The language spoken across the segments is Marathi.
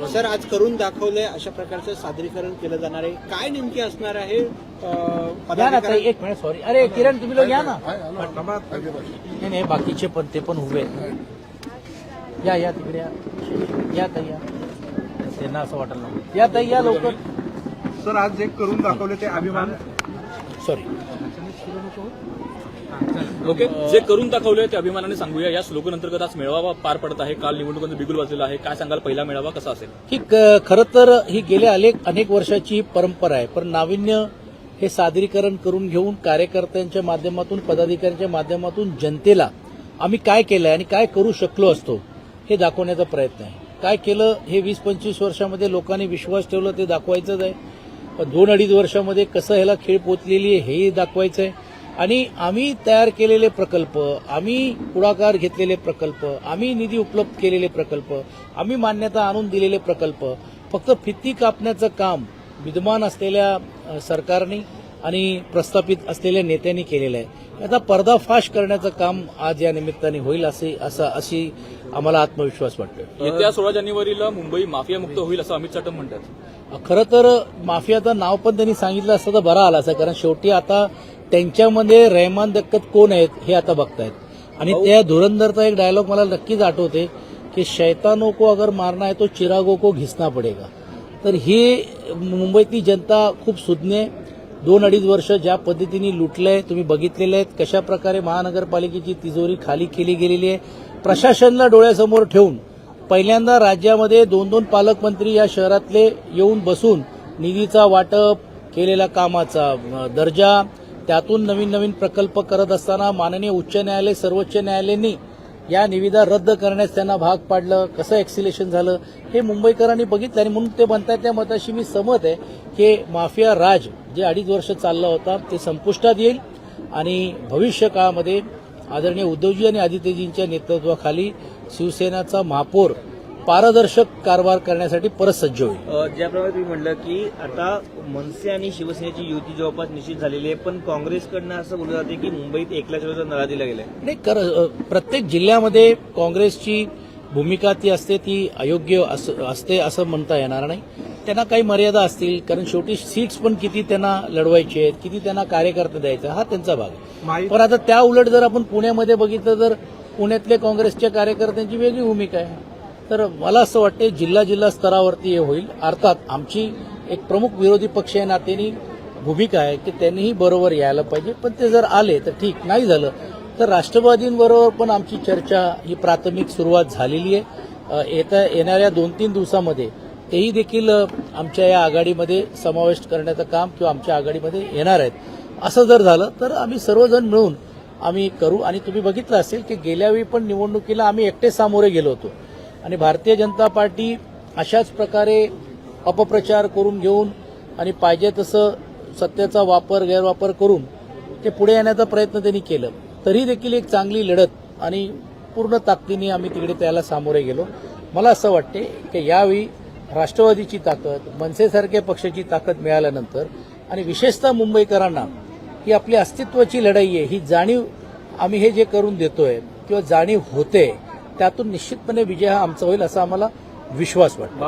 सर, आज करून दाखवलंय अशा प्रकारचं सादरीकरण केलं जाणार आहे. काय नेमके असणार आहे एक मिनिट, सॉरी. अरे किरण, तुम्ही लोक या ना. नाही नाही, बाकीचे पण ते पण उभे आहेत. या तिकडे या ताई, या. त्यांना असं वाटलं ना. या ताई, या लवकर. सर, आज जे करून दाखवले ते अभिमान. सॉरी. ओके, जे करून दाखवले ते अभिमानाने सांगूया. या स्लोगन अंतर्गत आज मेळावा पार पडत आहे. काल निवडणुकांचं बिगुल वाजलेलं आहे. काय सांगाल, पहिला मेळावा कसा असेल? ही खरं तर ही गेल्या अनेक वर्षाची ही परंपरा आहे. पण नाविन्य हे सादरीकरण करून घेऊन कार्यकर्त्यांच्या माध्यमातून, पदाधिकाऱ्यांच्या माध्यमातून जनतेला आम्ही काय केलंय आणि काय करू शकलो असतो हे दाखवण्याचा प्रयत्न आहे. काय केलं हे 20-25 वर्षामध्ये लोकांनी विश्वास ठेवला ते दाखवायचंच आहे. 2-2.5 वर्षामध्ये कसं ह्याला खेळ पोचलेली आहे हेही दाखवायचं आहे. आणि आम्ही तयार केलेले प्रकल्प, आम्ही पुढाकार घेतलेले प्रकल्प, आम्ही निधी उपलब्ध केलेले प्रकल्प, आम्ही मान्यता आणून दिलेले प्रकल्प फक्त फिती कापण्याचं काम विद्यमान असलेल्या सरकारने आणि प्रस्थापित असलेल्या नेत्यांनी केलेलं आहे. आता पर्दाफाश करण्याचं काम आज या निमित्ताने होईल अशी आम्हाला आत्मविश्वास वाटतो. येत्या 16 जानेवारीला मुंबई माफिया मुक्त होईल असं अमित शहा म्हणतात. खरं तर माफियाचं नाव पण त्यांनी सांगितलं असतं तर बरा आला असं, कारण शेवटी आता त्यांच्यामध्ये रहमान दक्कत कोण आहेत हे आता बघतायत. आणि त्या धुरंधरचा एक डायलॉग मला नक्कीच आठवते की शैतानो को अगर मारना है तो चिरागो को घिसना पडेगा. तर ही मुंबईतली जनता खूप सुज्ञ आहे. 2-2.5 वर्ष ज्या पद्धतीने लुटलंय तुम्ही बघितलेले आहेत. कशा प्रकारे महानगरपालिकेची तिजोरी खाली केली गेलेली आहे. प्रशासनाला डोळ्यासमोर ठेवून पहिल्यांदा राज्यामध्ये 2-2 पालकमंत्री या शहरातले येऊन बसून निधीचा वाटप, केलेल्या कामाचा दर्जा, त्यातून नवीन प्रकल्प करत असताना माननीय उच्च न्यायालय, सर्वोच्च न्यायालयाने या निविदा रद्द करण्यास त्यांना भाग पाडलं. कसं एक्सिलेशन झालं हे मुंबईकरांनी बघितलं आणि म्हणून ते म्हणतात त्या मताशी मी सहमत आहे की माफिया राज जे 2.5 वर्ष चालला होता ते संपुष्टात येईल आणि भविष्य काळामध्ये आदरणीय उद्धवजी आणि आदित्यजींच्या नेतृत्वाखाली शिवसेनाचा महापौर पारदर्शक कारभार करण्यासाठी परत सज्ज होईल. ज्याप्रमाणे तुम्ही म्हटलं की आता मनसे आणि शिवसेनेची युती जवळपास निश्चित झालेली आहे, पण काँग्रेसकडनं असं बोललं जाते की मुंबईत एकला चलोचा नळा दिला गेलाय. नाही, प्रत्येक जिल्ह्यामध्ये काँग्रेसची भूमिका ती असते, ती अयोग्य असते असं म्हणता येणार नाही. त्यांना काही मर्यादा असतील, कारण शेवटी सीट्स पण किती त्यांना लढवायचे आहेत, किती त्यांना कार्यकर्ते द्यायचा हा त्यांचा भाग आहे. पण आता त्या उलट जर आपण पुण्यामध्ये बघितलं तर पुण्यातल्या काँग्रेसच्या कार्यकर्त्यांची वेगळी भूमिका आहे. तर मला असं वाटतं जिल्हा स्तरावरती हे होईल. अर्थात आमची एक प्रमुख विरोधी पक्ष या नात्याने भूमिका आहे की त्यांनीही बरोबर यायला पाहिजे. पण ते जर आले तर ठीक, नाही झालं तर राष्ट्रवादींबरोबर पण आमची चर्चा ही प्राथमिक सुरुवात झालेली आहे. येणाऱ्या 2-3 दिवसामध्ये तेही देखील आमच्या या आघाडीमध्ये समावेश करण्याचं काम किंवा आमच्या आघाडीमध्ये येणार आहेत. असं जर झालं तर आम्ही सर्वजण मिळून आम्ही करू. आणि तुम्ही बघितलं असेल की गेल्यावेळी पण निवडणुकीला आम्ही एकटे सामोरे गेलो होतो आणि भारतीय जनता पार्टी अशाच प्रकारे अपप्रचार करून घेऊन आणि पाहिजे तसं सत्तेचा गैरवापर करून ते पुढे येण्याचा प्रयत्न त्यांनी केलं. तरी देखील एक चांगली लढत आणि पूर्ण ताकदीने आम्ही तिकडे त्याला सामोरे गेलो. मला असं वाटते की यावेळी राष्ट्रवादीची ताकद, मनसेसारख्या पक्षाची ताकद मिळाल्यानंतर आणि विशेषतः मुंबईकरांना ही आपली अस्तित्वाची लढाई आहे ही जाणीव आम्ही हे जे करून देतोय किंवा जाणीव होते त्यातून निश्चितपणे विजय हा आमचा होईल असा आम्हाला विश्वास वाटतो.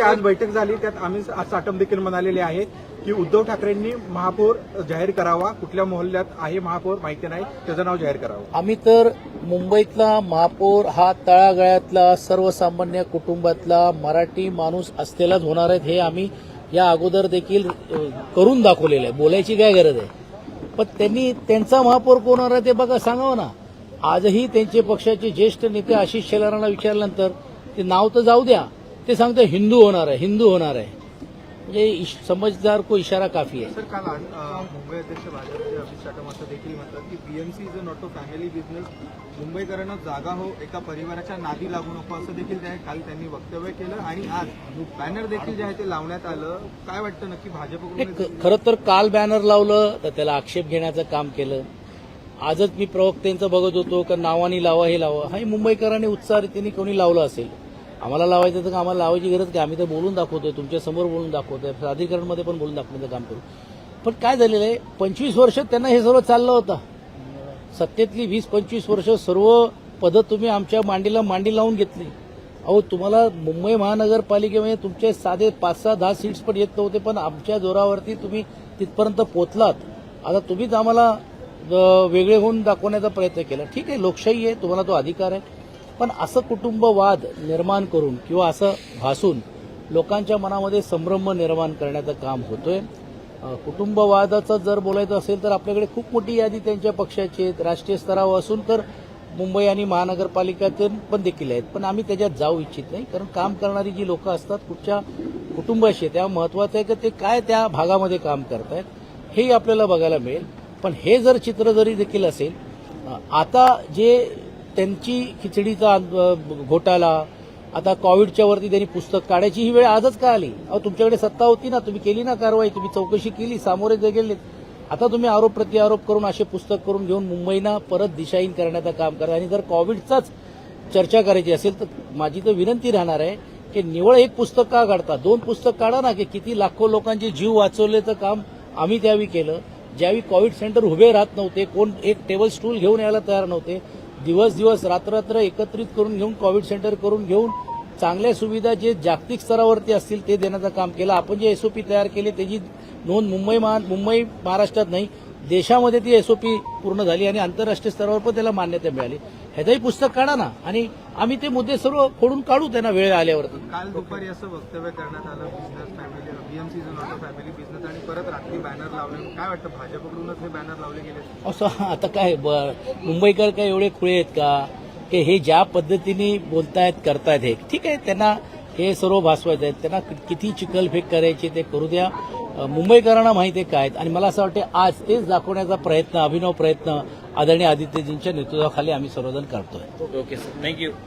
आज बैठक झाली, त्यात आम्ही आज साटम देखील म्हणालेले आहे की उद्धव ठाकरेंनी महापौर जाहीर करावा. कुठल्या मोहल्ल्यात आहे महापौर माहिती नाही, त्याचं नाव जाहीर करावं. आम्ही तर मुंबईतला महापौर हा तळागाळातला सर्वसामान्य कुटुंबातला मराठी माणूस असलेलाच होणार आहे हे आम्ही या अगोदर देखील करून दाखवलेलं आहे. बोलायची काय गरज आहे. पण त्यांनी त्यांचा महापौर कोण होणार आहे ते बघा, सांगावं ना. आजही त्यांचे पक्षाचे ज्येष्ठ नेते आशिष शेलारांना विचारल्यानंतर ते नाव तर जाऊ द्या, ते सांगते हिंदू होणार आहे. म्हणजे समजदार को इशारा काफी आहे. सर, काल मुंबई अध्यक्ष भाजपचे अमित शहा असं देखील म्हणतात की BMC is not a family business. मुंबईकरांना जागा हो, एका परिवाराच्या नादी लागू नको असं देखील काल त्यांनी वक्तव्य केलं. आणि आज बॅनर देखील जे आहे ते लावण्यात आलं. काय वाटतं नक्की भाजपकडून? खरं तर काल बॅनर लावलं तर त्याला आक्षेप घेण्याचं काम केलं. आजच मी प्रवक्त्यांचं बघत होतो का नावानी लावा हे लावा. हा मुंबईकरांनी उत्साहरीतीने कोणी लावलं असेल. आम्हाला लावायचं तर आम्हाला लावायची गरज काय, आम्ही तर बोलून दाखवतोय, तुमच्या समोर बोलून दाखवतोय, प्राधिकरणमध्ये पण बोलून दाखवण्याचं काम करू. पण काय झालेलं आहे, 25 वर्ष त्यांना हे सर्व चाललं होतं. सत्तेतली 20-25 वर्ष सर्व पदं तुम्ही आमच्या मांडी लावून घेतली अहो तुम्हाला मुंबई महानगरपालिकेमध्ये तुमचे साधे 5-6-10 सीट्स पण येत नव्हते, पण आमच्या जोरावरती तुम्ही तिथपर्यंत पोहोचलात. आता तुम्हीच आम्हाला वेगळे होऊन दाखवण्याचा प्रयत्न केला. ठीक आहे, लोकशाही आहे, तुम्हाला तो अधिकार आहे, पण असं कुटुंबवाद निर्माण करून किंवा असं भासून लोकांच्या मनामध्ये संभ्रम निर्माण करण्याचं काम होतोय. कुटुंबवादाचं जर बोलायचं असेल तर आपल्याकडे खूप मोठी यादी त्यांच्या पक्षाची आहे, राष्ट्रीय स्तरावर असून तर मुंबई आणि महानगरपालिकेतून पण देखील आहेत, पण आम्ही त्याच्यात जाऊ इच्छित नाही. कारण काम करणारी जी लोक असतात कुठच्या कुटुंबाशी, त्या महत्वाचं आहे की ते काय त्या भागामध्ये काम करतायत हेही आपल्याला बघायला मिळेल. पण हे जर चित्र जरी देखील असेल, आता जे त्यांची खिचडीचा घोटाळा, आता कोविडच्या वरती त्यांनी पुस्तक काढायची ही वेळ आजच का आली? अहो तुमच्याकडे सत्ता होती ना, तुम्ही केली ना कारवाई, तुम्ही चौकशी केली, सामोरे गेलेत. आता तुम्ही आरोप प्रत्यारोप करून असे पुस्तक करून घेऊन मुंबईना परत दिशाहीन करण्याचं काम करा. आणि जर कोविडचाच चर्चा करायची असेल तर माझी तर विनंती राहणार आहे की निवळ एक पुस्तक का काढता, 2 पुस्तक काढा ना, की किती लाखो लोकांचे जीव वाचवल्याचं काम आम्ही त्यावेळी केलं. ज्यावेळी कोविड सेंटर उभे राहत नव्हते, कोण एक टेबल स्टूल घेऊन यायला तयार नव्हते, दिवस रात्र एकत्रित करून घेऊन कोविड सेंटर करून घेऊन चांगल्या सुविधा जे जागतिक स्तरावरती असतील ते देण्याचं काम केलं. आपण जे एसओपी तयार केले त्याची नोंद मुंबई महाराष्ट्रात नाही, देशामध्ये ती एसओपी पूर्ण झाली आणि आंतरराष्ट्रीय स्तरावर पण त्याला मान्यता मिळाली. ह्याचंही पुस्तक काढा ना आणि आम्ही ते मुद्दे सर्व खोडून काढू त्यांना वेळ आल्यावरती. काल दुपारी असं वक्तव्य करण्यात आलं, business family, BMC is not a family business, आणि परत रात्री बॅनर लावले. काय वाटतं, भाजपकडूनच हे बॅनर लावले गेले? असं आता काय मुंबईकर काय एवढे खुळे आहेत का की हे ज्या पद्धतीने बोलतायत करतायत हे ठीक आहे, त्यांना हे सर्व भासवायचं आहे, त्यांना किती चिखलफेक करायची ते करू द्या. मुंबईकरांना माहिती आहे काय, आणि मला असं वाटतं आज तेच दाखवण्याचा प्रयत्न, अभिनव प्रयत्न आदरणीय आदित्यजींच्या नेतृत्वाखाली आम्ही सर्वजण करतोय. Okay sir, thank you.